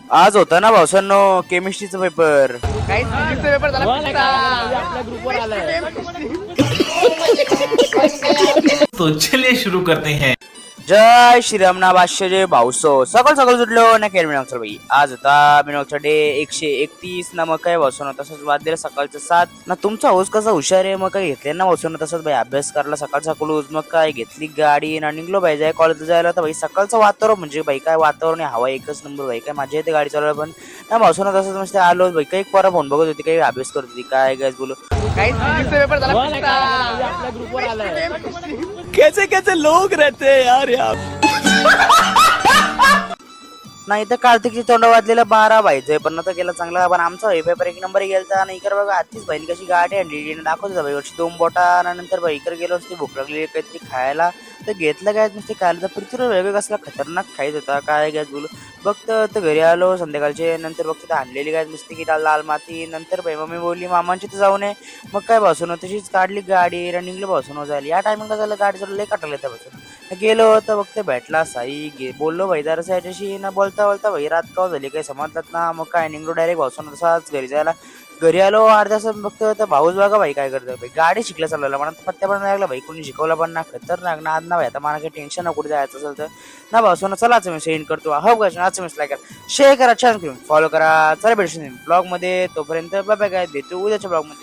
आज होता ना भाऊसांनो केमिस्ट्रीचा पेपर. काही फिजिक्सचा पेपर झाला आपल्या ग्रुपवर आलाय. तो चलिए शुरू करते हैं. जय श्रीराम ना भाष्य जय भाऊसो. सकाळ सकाळ सुटलो ना केर मिळाल भाई. आज होता मिनोक्सचा डे 131 ना. मग काय भाऊसोन तसंच वाद्य सकाळचं 7 ना. तुमचा हाऊस कसा हुशार आहे. मग काय घेतले ना भाऊसोन तसंच भाई. अभ्यास करायला सकाळ सकाळूच मग काय घेतली गाडी ना निघलो भाई जाय कॉलेजला जायला. तर भाई सकाळचं वातावरण म्हणजे भाई काय वातावरण आहे. हवा एकच नंबर भाई. काय माझ्या इथे गाडी चालवलं पण ना भाऊसोन तसंच मस्त आलो भाई. काही पोरा फोन बघत होती काही अभ्यास करत होती काय काय बोलू. काही फिजिक्सचा पेपर झाला आपल्या ग्रुपवर आलाय. कैसे कैसे लोग रहते हैं यार नाही तर कार्तिकची तोंड वाजलेलं 12 व्हायचंय पण नव्हतं गेला चांगला. पण आमचा पेपर 1 नंबर गेलता आणि इकडे बघा आधीच बहीण कशी गाडी आणली दाखवत होता भाई. वर्षी 2 बोटा नंतर भाई इकडे गेलो असते भूक लागली काहीतरी खायला तर घेतलं काय नुसते खायला. तर पृथ्वीवर वेगळं कसला खतरनाक खायच होता काय काय बोलू. बघतं तर घरी आलो संध्याकाळचे नंतर बघतो तर आणलेली काय नुसती की लाल माती. नंतर भाई मम्मी बोलली मामांची तर जाऊ नये. मग काय भासून तशीच काढली गाडी रनिंगला भासून जायला. या टायमिंगला झालं गाडी चालू लय काटायला येतं भासून. गेलो तर बघते भेटला साई बोललो भाई जरा याच्याशी ना बोलता बोलता भाई रात का झाली काही समजतात ना. मग काय निघलो डायरेक्ट भाऊसून तसाच घरी जायला. घरी आलो अर्ध्या तास बघतो तर भाऊच बघा भाई काय करतो भाई. गाडी शिकला चालवला म्हणा पत्त्या पण लागला भाई. कोणी शिकवला पण ना खतरनाक ना. आज ना भाई आता मला काही टेन्शन ना कुठे जायचं असेल तर ना भाऊसून चलाच मी सेंड करतो. हो का आज मी लाईक करा शेअर करा छान करून फॉलो करा. चला भेटून ब्लॉग मध्ये. तोपर्यंत बाय बाय. काय भेटू उद्याच्या ब्लॉग मध्ये.